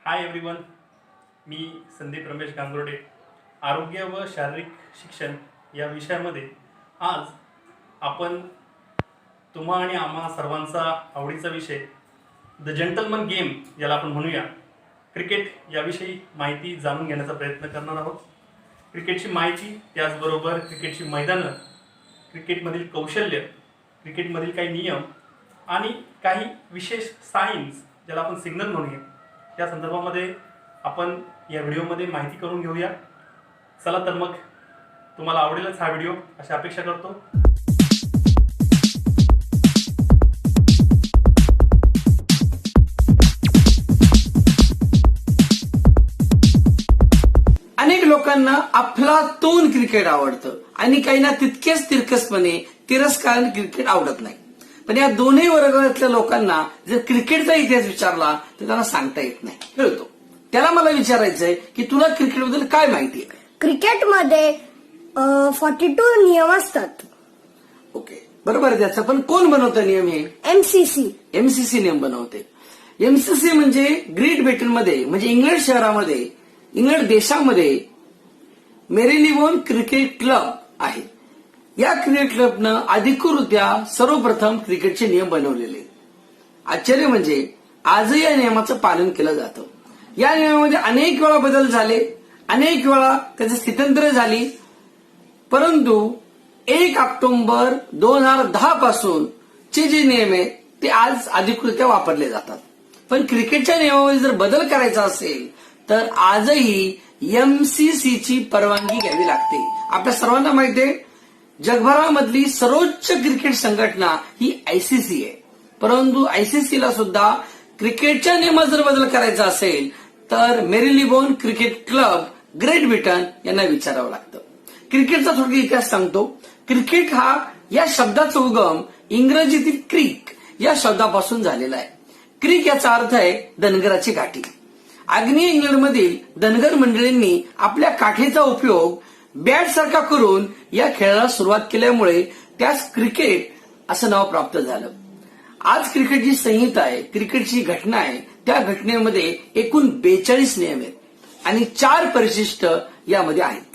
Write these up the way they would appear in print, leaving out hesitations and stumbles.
Hi everyone, मी संदीप रमेश गांगुर्डे. आरोग्य व शारीरिक शिक्षण या विषयामध्ये आज आपण तुम्हा आणि आम्हा सर्वांचा आवडीचा विषय द जेंटलमन गेम याला आपण म्हणूया, क्रिकेट याविषयी माहिती जाणून घेण्याचा प्रयत्न करणार आहोत. क्रिकेटची माहिती, त्याचबरोबर क्रिकेटची मैदानं, क्रिकेटमधील कौशल्य, क्रिकेटमधील काही नियम आणि काही विशेष सायन्स ज्याला आपण सिग्नल म्हणूया, या संदर्भामध्ये आपण या व्हिडिओमध्ये माहिती करून घेऊया. चला तर मग तुम्हाला आवडेलच हा व्हिडिओ अशी अपेक्षा करतो. अनेक लोकांना अफलातून क्रिकेट आवडतं आणि काहींना तितकेच तिरकसपणे तिरस्काराने क्रिकेट आवडत नाही. पण या दोन्ही वर्गातल्या लोकांना जर क्रिकेटचा इतिहास विचारला तर त्यांना सांगता येत नाही, कळतो. त्याला मला विचारायचंय की तुला क्रिकेटबद्दल काय माहिती आहे? क्रिकेटमध्ये 42 नियम असतात. ओके, बरोबर आहे. त्याचा पण कोण बनवतं नियम? हे एमसीसी नियम बनवते. एमसीसी म्हणजे ग्रेट ब्रिटनमध्ये, म्हणजे इंग्लंड शहरामध्ये, इंग्लंड देशामध्ये मेरीलिबोन क्रिकेट क्लब आहे. या क्रिकेट क्लबनं अधिकृतरित्या सर्वप्रथम क्रिकेटचे नियम बनवलेले. आश्चर्य म्हणजे आजही या नियमाचं पालन केलं जातं. या नियमामध्ये अनेक वेळा बदल झाले, अनेक वेळा त्याची स्थित्यंतरे झाली, परंतु 1 ऑक्टोबर 2010 पासून चे जे नियम आहेत ते आज अधिकृतरित्या वापरले जातात. पण क्रिकेटच्या नियमामध्ये जर बदल करायचा असेल तर आजही एमसीसीची परवानगी घ्यावी लागते. आपल्या सर्वांना माहिती आहे, जगभरामधली सर्वोच्च क्रिकेट संघटना ही आयसीसी आहे. परंतु आयसीसीला सुद्धा क्रिकेटच्या नियमात जर बदल करायचा असेल तर मेरीलिबोन क्रिकेट क्लब ग्रेट ब्रिटन यांना विचारावं लागतं. क्रिकेटचा थोडक्यात इतिहास सांगतो. क्रिकेट हा या शब्दाचा उगम इंग्रजीतील क्रिक या शब्दापासून झालेला आहे. क्रिक याचा अर्थ आहे धनगराची काठी. आग्नेय इंग्लंडमधील धनगर मंडळींनी आपल्या काठीचा उपयोग बॅट सारखा करून या खेळाला सुरुवात केल्यामुळे त्यास क्रिकेट असं नाव प्राप्त झालं. आज क्रिकेटची संहिता आहे, क्रिकेटची घटना आहे, त्या घटनेमध्ये एकूण 42 नियम आहेत आणि 4 परिशिष्ट यामध्ये आहेत.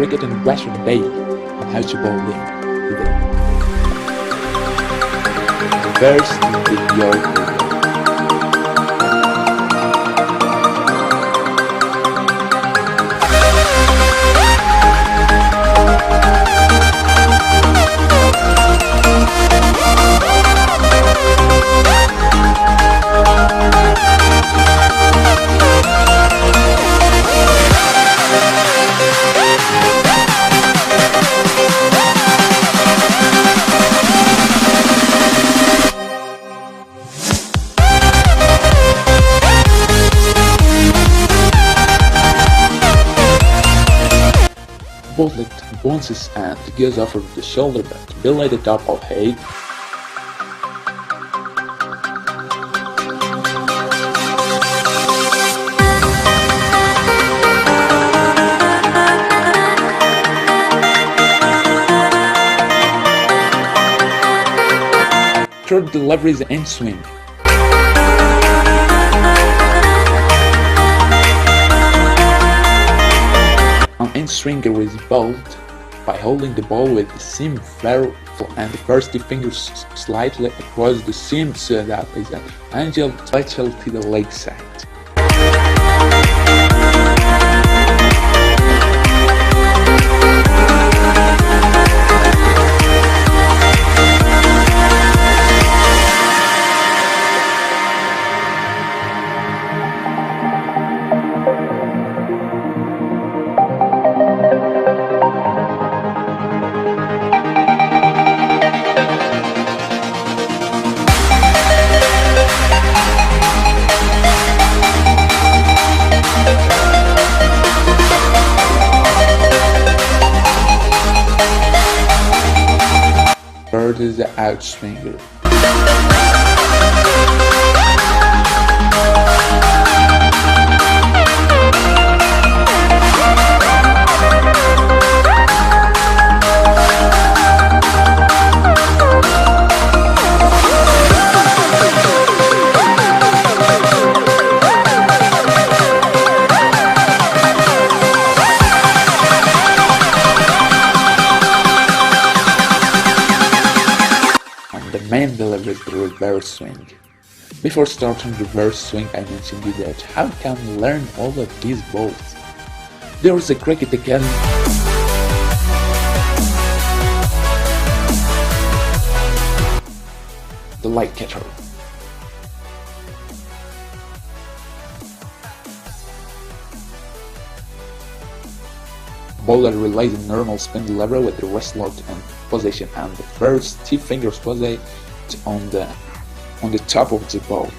cricket in Western Bay and how to bowl it today. First, in your bullet bounces and goes over the shoulder but below the top of head. Third deliveries and swing. An in-swinger is bowled by holding the ball with the seam very flat and the first two fingers slightly across the seam so that is an angle title to the leg side. Third is the outswinger. Main delivery the reverse swing. Before starting reverse swing, I mentioned you that how can we learn all of these balls? There is a cricket academy. The light catcher. Bowler relays a normal spin delivery with the wrist locked in position and the first two fingers position on the top of the ball.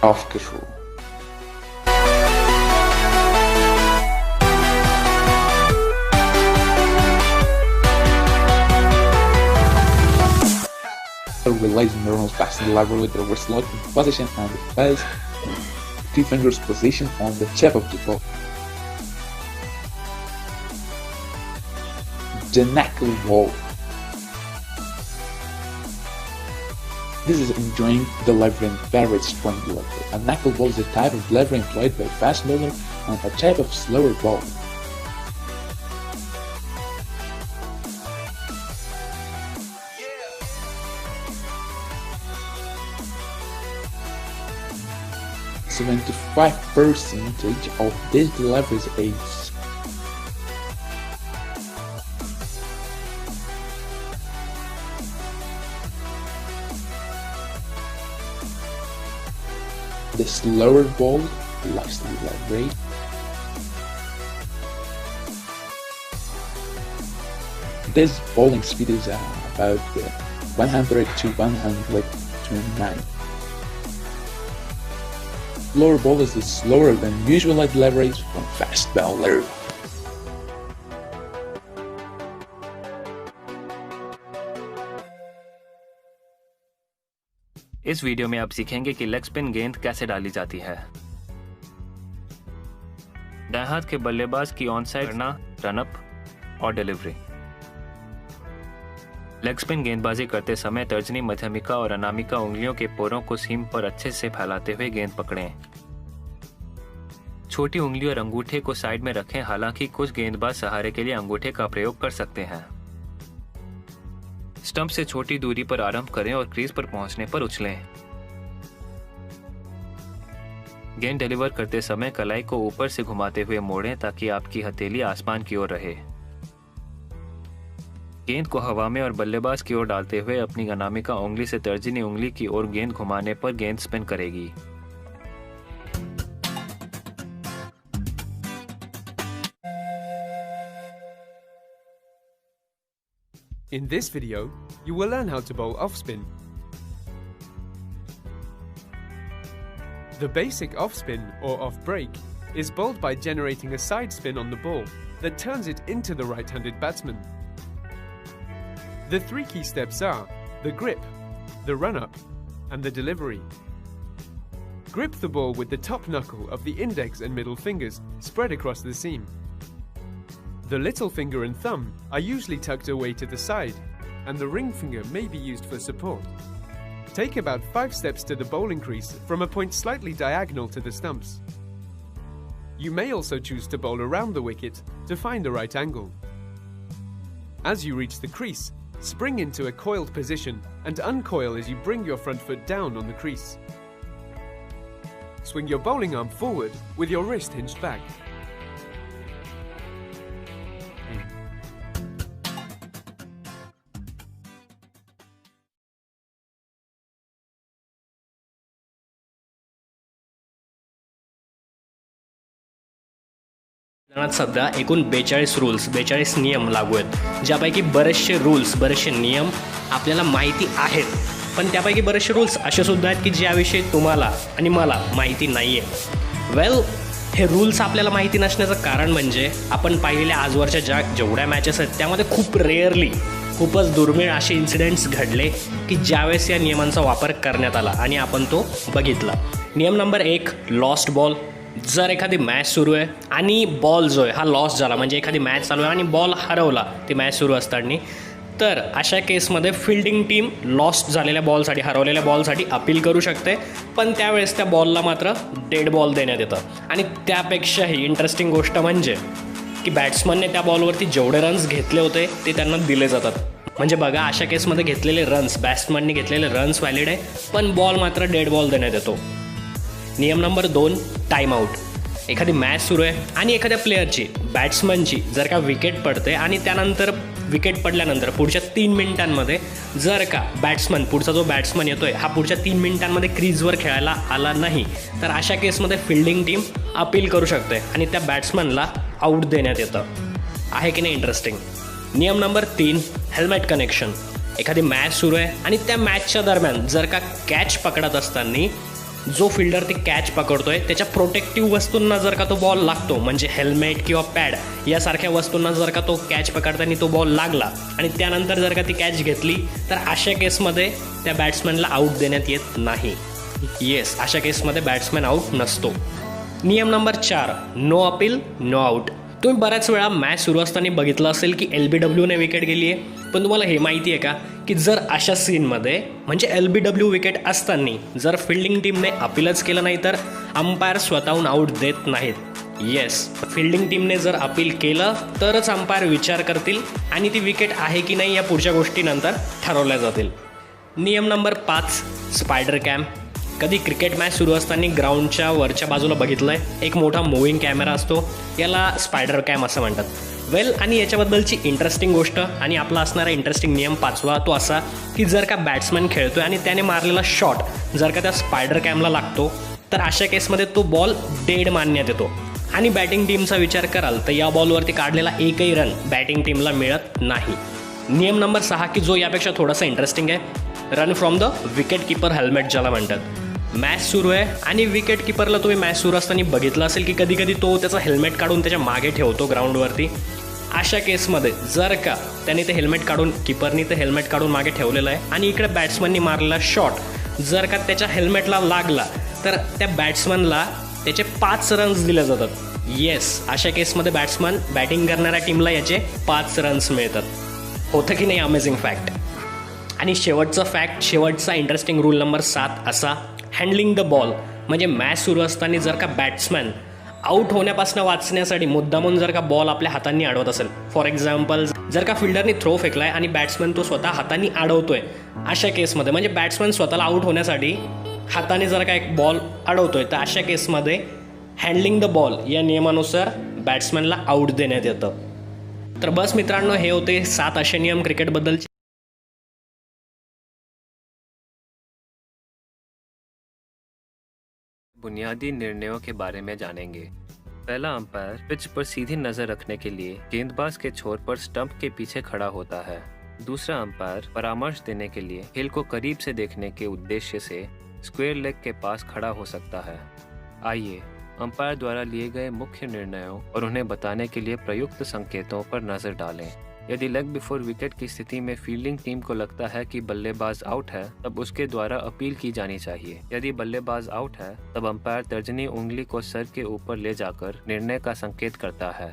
Off control. Relays normal fast delivery with the wrist locked in position and the first two fingers position on the tip of the ball. The knuckle ball. This is enjoying delivering very strong delivery. A knuckle ball is a type of delivery employed by fast bowler and a type of slower ball. %75% of this delivery is ace. The slower ball likes to delivery. This bowling speed is about 100 to 129. Slower ball is slower than usual deliveries from fast bowler. Is video में आप सीखेंगे कि leg spin गेंद कैसे डाली जाती है। दाएं हाथ के बल्लेबाज की ऑन साइड करना, रनअप और डिलीवरी। लेग स्पिन गेंदबाजी करते समय तर्जनी, मध्यमिका और अनामिका उंगलियों के पोरों को सीम पर अच्छे से फैलाते हुए गेंद पकड़ें। छोटी उंगली और अंगूठे को साइड में रखें, हालांकि कुछ गेंदबाज सहारे के लिए अंगूठे का प्रयोग कर सकते हैं। स्टंप से छोटी दूरी पर आरंभ करें और क्रीज पर पहुंचने पर उछलें। गेंद डिलीवर करते समय कलाई को ऊपर से घुमाते हुए मोड़ें ताकि आपकी हथेली आसमान की ओर रहे। गेंद को हवा में और बल्लेबाज की ओर डालते हुए अपनी अनामिका उंगली से तर्जनी उंगली की ओर गेंद घुमाने पर गेंद स्पिन करेगी। In this video, you will learn how to bowl off spin. The basic off spin or off break is bowled by generating a side spin on the ball that turns it into the right-handed batsman. The three key steps are the grip, the run-up, and the delivery. Grip the ball with the top knuckle of the index and middle fingers spread across the seam. The little finger and thumb are usually tucked away to the side, and the ring finger may be used for support. Take about 5 steps to the bowling crease from a point slightly diagonal to the stumps. You may also choose to bowl around the wicket to find the right angle. As you reach the crease, spring into a coiled position and uncoil as you bring your front foot down on the crease. Swing your bowling arm forward with your wrist hinged back. सध्या एकूण 42 नियम लागू आहेत, ज्यापैकी बरेचसे बरेचसे नियम आपल्याला माहिती आहेत, पण त्यापैकी बरेचसे रूल्स असे सुद्धा आहेत की ज्याविषयी तुम्हाला आणि मला माहिती नाही आहे. हे रूल्स आपल्याला माहिती नसण्याचं कारण म्हणजे आपण पाहिलेल्या आजवरच्या जेवढ्या मॅचेस आहेत त्यामध्ये खूप रेअरली, खूपच दुर्मिळ असे इन्सिडेंट्स घडले की ज्यावेळेस या नियमांचा वापर करण्यात आला आणि आपण तो बघितला. नियम नंबर 1, लॉस्ट बॉल. जर एखादी मॅच सुरू आहे आणि बॉल जो आहे हा लॉस झाला, म्हणजे एखादी मॅच चालू आहे आणि बॉल हरवला ती मॅच सुरू असताना, तर अशा केसमध्ये फिल्डिंग टीम लॉस्ट झालेल्या बॉलसाठी, हरवलेल्या बॉलसाठी अपील करू शकते, पण त्यावेळेस त्या बॉलला मात्र डेड बॉल देण्यात येतं. आणि त्यापेक्षाही इंटरेस्टिंग गोष्ट म्हणजे की बॅट्समनने त्या बॉलवरती जेवढे रन्स घेतले होते ते त्यांना दिले जातात. म्हणजे बघा, अशा केसमध्ये घेतलेले रन्स, बॅट्समनने घेतलेले रन्स व्हॅलिड आहे, पण बॉल मात्र डेड बॉल देण्यात येतो. नियम नंबर 2, टाईमआउट. एखादी मॅच सुरू आहे आणि एखाद्या प्लेअरची, बॅट्समनची जर का विकेट पडते आणि त्यानंतर विकेट पडल्यानंतर पुढच्या 3 मिनिटांमध्ये जर का पुढचा जो बॅट्समन येतोय हा पुढच्या 3 मिनिटांमध्ये क्रीजवर खेळायला आला नाही, तर अशा केसमध्ये फिल्डिंग टीम अपील करू शकते आणि त्या बॅट्समनला आऊट देण्यात येतं. आहे की नाही इंटरेस्टिंग. नियम नंबर 3, हेल्मेट कनेक्शन. एखादी मॅच सुरू आहे आणि त्या मॅचच्या दरम्यान जर का कॅच पकडत असताना जो फिल्डर ती कॅच पकडतोय त्याच्या प्रोटेक्टिव्ह वस्तूंना जर का तो बॉल लागतो, म्हणजे हेल्मेट किंवा पॅड यासारख्या वस्तूंना जर का तो कॅच पकडताना तो बॉल लागला आणि त्यानंतर जर का ती कॅच घेतली, तर अशा केसमध्ये त्या बॅट्समॅनला आऊट देण्यात येत नाही. येस, अशा केसमध्ये बॅट्समॅन आऊट नसतो. नियम number 4, no appeal no out. तुम्ही बऱ्याच वेळा मॅच सुरू असताना बघितलं असेल की LBWने विकेट गेली आहे, पण तुम्हाला हे माहिती आहे का की जर अशा सीनमध्ये, म्हणजे LBW विकेट असताना जर फिल्डिंग टीमने अपीलच केलं नाही तर अंपायर स्वतःहून आऊट देत नाहीत. येस, फिल्डिंग टीमने जर अपील केलं तरच अंपायर विचार करतील आणि ती विकेट आहे की नाही या पुढच्या गोष्टी नंतर ठरवल्या जातील. नियम नंबर 5, स्पायडर कॅम. कधी क्रिकेट मॅच सुरू असताना ग्राउंडच्या वरच्या बाजूला बघितलंय एक मोठा मूव्हिंग कॅमेरा असतो, याला स्पायडर कॅम असं म्हणतात. आणि याच्याबद्दलची इंटरेस्टिंग गोष्ट आणि आपला असणारा इंटरेस्टिंग नियम 5वा तो असा की जर का बॅट्समॅन खेळतोय आणि त्याने मारलेला शॉट जर का त्या स्पायडर कॅमला लागतो, तर अशा केसमध्ये तो बॉल डेड मानण्यात येतो. आणि बॅटिंग टीमचा विचार कराल तर या बॉलवरती काढलेला एकही रन बॅटिंग टीमला मिळत नाही. नियम नंबर 6 की जो यापेक्षा थोडासा इंटरेस्टिंग आहे, run from the wicket keeper helmet ज्याला म्हणतात. मॅच सुरू आहे आणि विकेट किपरला तुम्ही मॅच सुरू असताना बघितलं असेल की कधी कधी तो त्याचं हेल्मेट काढून त्याच्या मागे ठेवतो ग्राउंडवरती. अशा केसमध्ये जर का त्याने ते हेल्मेट काढून, किपरनी ते हेल्मेट काढून मागे ठेवलेलं आहे आणि इकडे बॅट्समननी मारलेला शॉट जर का त्याच्या हेल्मेटला लागला, तर त्या बॅट्समनला त्याचे 5 रन्स दिले जातात. येस, अशा केसमध्ये बॅट्समन बॅटिंग करणाऱ्या टीमला याचे 5 रन्स मिळतात. होतं की नाही अमेझिंग फॅक्ट. आणि शेवटचा इंटरेस्टिंग रूल नंबर 7 असा, हँडलिंग द बॉल. म्हणजे मॅच सुरू असताना जर का बॅट्समॅन आऊट होण्यापासून वाचण्यासाठी मुद्दामून जर का बॉल आपल्या हातांनी अडवत असेल, फॉर एक्झाम्पल जर का फिल्डरने थ्रो फेकलाय आणि बॅट्समॅन तो स्वतः हातांनी अडवतोय, अशा केसमध्ये म्हणजे बॅट्समॅन स्वतःला आऊट होण्यासाठी हाताने जर का एक बॉल अडवतोय, तर अशा केसमध्ये हँडलिंग द बॉल या नियमानुसार बॅट्समॅनला आऊट देण्यात येतं. तर बस मित्रांनो, हे होते 7 असे नियम क्रिकेटबद्दलचे. बुनियादी निर्णयों के बारे में जानेंगे. पहला अंपायर पिच पर सीधी नजर रखने के लिए गेंदबाज के छोर पर स्टंप के पीछे खड़ा होता है. दूसरा अंपायर परामर्श देने के लिए खेल को करीब से देखने के उद्देश्य से स्क्वायर लेग के पास खड़ा हो सकता है. आइए अंपायर द्वारा लिए गए मुख्य निर्णयों और उन्हें बताने के लिए प्रयुक्त संकेतों पर नजर डालें. यदि लेग बिफोर विकेट की स्थिति में फील्डिंग टीम को लगता है कि बल्लेबाज आउट है, तब उसके द्वारा अपील की जानी चाहिए. यदि बल्लेबाज आउट है, तब अंपायर तर्जनी उंगली को सर के ऊपर ले जाकर निर्णय का संकेत करता है.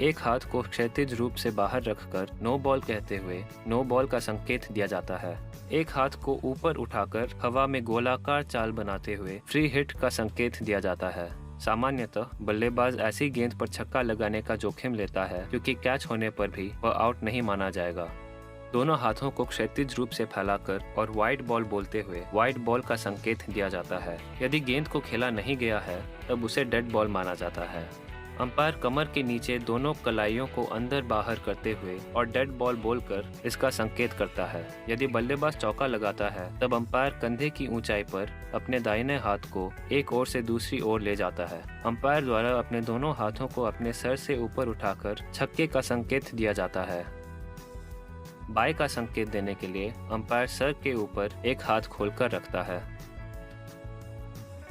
एक हाथ को क्षैतिज रूप से बाहर रखकर नो बॉल कहते हुए नो बॉल का संकेत दिया जाता है. एक हाथ को ऊपर उठाकर हवा में गोलाकार चाल बनाते हुए फ्री हिट का संकेत दिया जाता है. सामान्यतः बल्लेबाज ऐसी गेंद पर छक्का लगाने का जोखिम लेता है क्योंकि कैच होने पर भी वह आउट नहीं माना जाएगा. दोनों हाथों को क्षैतिज रूप से फैलाकर और वाइड बॉल बोलते हुए वाइड बॉल का संकेत दिया जाता है. यदि गेंद को खेला नहीं गया है, तब उसे डेड बॉल माना जाता है. अंपायर कमर के नीचे दोनों कलाइयों को अंदर बाहर करते हुए और डेड बॉल बोलकर इसका संकेत करता है. यदि बल्लेबाज चौका लगाता है, तब अंपायर कंधे की ऊंचाई पर अपने दाहिने हाथ को एक ओर से दूसरी ओर ले जाता है. अंपायर द्वारा अपने दोनों हाथों को अपने सर से ऊपर उठाकर छक्के का संकेत दिया जाता है. बाई का संकेत देने के लिए अंपायर सर के ऊपर एक हाथ खोलकर रखता है.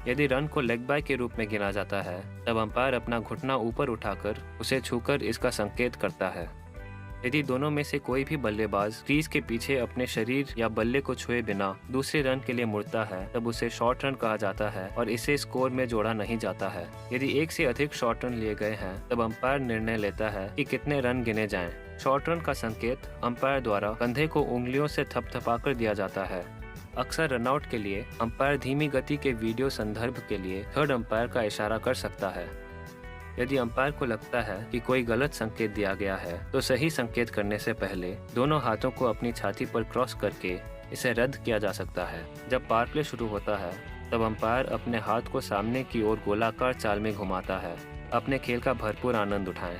यदि रन को लेग बाय के रूप में गिना जाता है, तब अंपायर अपना घुटना ऊपर उठाकर उसे छूकर इसका संकेत करता है. यदि दोनों में से कोई भी बल्लेबाज क्रीज के पीछे अपने शरीर या बल्ले को छुए बिना दूसरे रन के लिए मुड़ता है, तब उसे शॉर्ट रन कहा जाता है और इसे स्कोर में जोड़ा नहीं जाता है. यदि एक से अधिक शॉर्ट रन लिए गए हैं, तब अंपायर निर्णय लेता है कि कितने रन गिने जाएं. शॉर्ट रन का संकेत अंपायर द्वारा कंधे को उंगलियों से थपथपाकर दिया जाता है. अक्सर रनआउट के लिए अंपायर धीमी गति के वीडियो संदर्भ के लिए थर्ड अंपायर का इशारा कर सकता है. यदि अंपायर को लगता है कि कोई गलत संकेत दिया गया है, तो सही संकेत करने से पहले दोनों हाथों को अपनी छाती पर क्रॉस करके इसे रद्द किया जा सकता है. जब पावर प्ले शुरू होता है, तब अंपायर अपने हाथ को सामने की ओर गोलाकार चाल में घुमाता है. अपने खेल का भरपूर आनंद उठाएं.